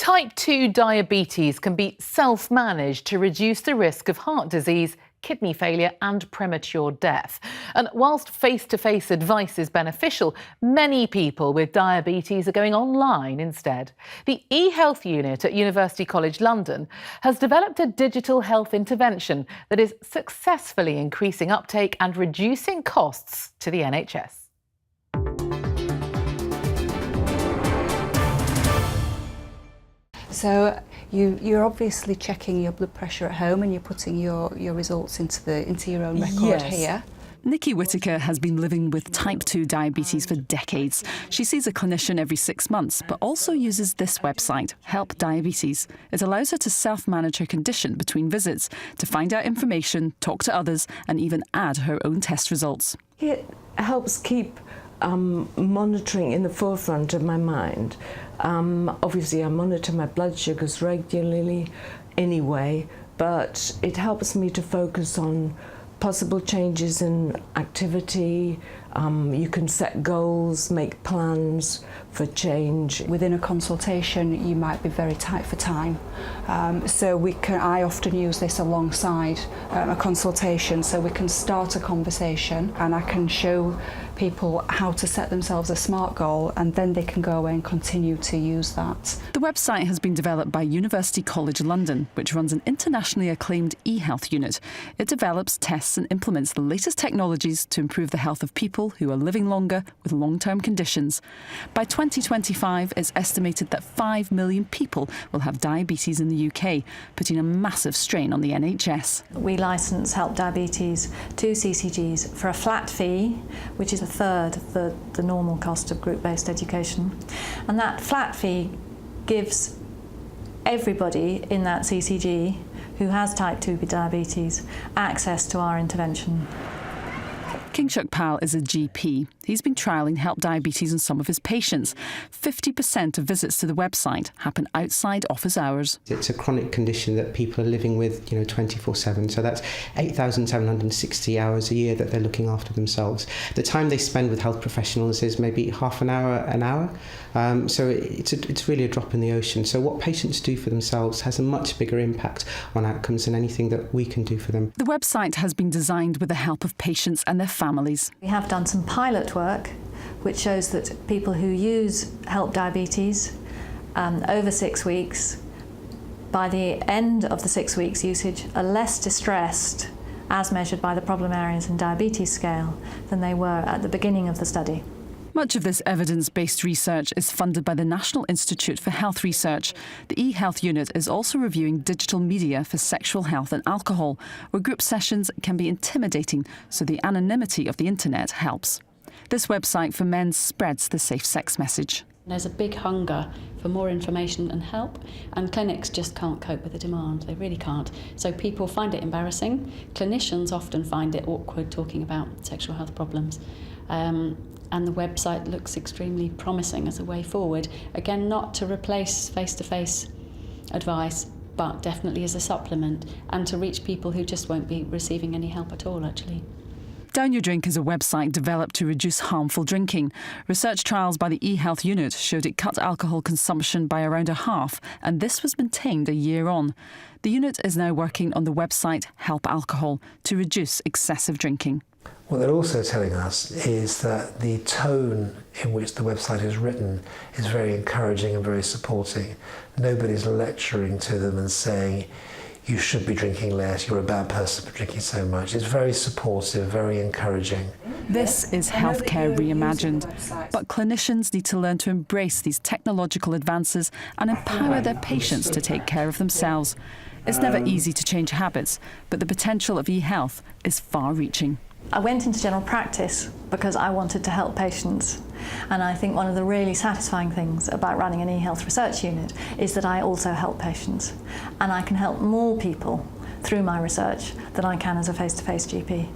Type 2 diabetes can be self-managed to reduce the risk of heart disease, kidney failure and premature death. And whilst face-to-face advice is beneficial, many people with diabetes are going online instead. The eHealth unit at University College London has developed a digital health intervention that is successfully increasing uptake and reducing costs to the NHS. So you're obviously checking your blood pressure at home and you're putting your results into your own record here. Nikki Whitaker has been living with type 2 diabetes for decades. She sees a clinician every 6 months, but also uses this website, Help Diabetes. It allows her to self-manage her condition between visits, to find out information, talk to others, and even add her own test results. It helps keep monitoring in the forefront of my mind. Obviously, I monitor my blood sugars regularly anyway, but it helps me to focus on possible changes in activity. You can set goals, make plans for change. Within a consultation, you might be very tight for time. I often use this alongside a consultation, so we can start a conversation and I can show people how to set themselves a SMART goal, and then they can go away and continue to use that. The website has been developed by University College London, which runs an internationally acclaimed eHealth unit. It develops, tests and implements the latest technologies to improve the health of people who are living longer with long-term conditions. By 2025, it's estimated that 5 million people will have diabetes in the UK, putting a massive strain on the NHS. We licence Help Diabetes to CCGs for a flat fee, which is a third of the normal cost of group-based education. And that flat fee gives everybody in that CCG who has type 2 diabetes access to our intervention. Kingshuk Pal is a GP. He's been trialling Help Diabetes on some of his patients. 50% of visits to the website happen outside office hours. It's a chronic condition that people are living with, 24/7. So that's 8,760 hours a year that they're looking after themselves. The time they spend with health professionals is maybe half an hour. So it's really a drop in the ocean. So what patients do for themselves has a much bigger impact on outcomes than anything that we can do for them. The website has been designed with the help of patients and their families. We have done some pilot work which shows that people who use Help Diabetes over 6 weeks, by the end of the 6 weeks usage, are less distressed as measured by the problem areas and diabetes scale than they were at the beginning of the study. Much of this evidence-based research is funded by the National Institute for Health Research. The eHealth unit is also reviewing digital media for sexual health and alcohol, where group sessions can be intimidating, so the anonymity of the internet helps. This website for men spreads the safe sex message. There's a big hunger for more information and help, and clinics just can't cope with the demand. They really can't. So people find it embarrassing. Clinicians often find it awkward talking about sexual health problems. And the website looks extremely promising as a way forward. Again, not to replace face-to-face advice, but definitely as a supplement, and to reach people who just won't be receiving any help at all, actually. Down Your Drink is a website developed to reduce harmful drinking. Research trials by the eHealth unit showed it cut alcohol consumption by around a half, and this was maintained a year on. The unit is now working on the website Help Alcohol to reduce excessive drinking. What they're also telling us is that the tone in which the website is written is very encouraging and very supporting. Nobody's lecturing to them and saying, you should be drinking less, you're a bad person for drinking so much. It's very supportive, very encouraging. This is healthcare reimagined, but clinicians need to learn to embrace these technological advances and empower their patients to take care of themselves. It's never easy to change habits, but the potential of eHealth is far-reaching. I went into general practice because I wanted to help patients, and I think one of the really satisfying things about running an eHealth research unit is that I also help patients, and I can help more people through my research than I can as a face-to-face GP.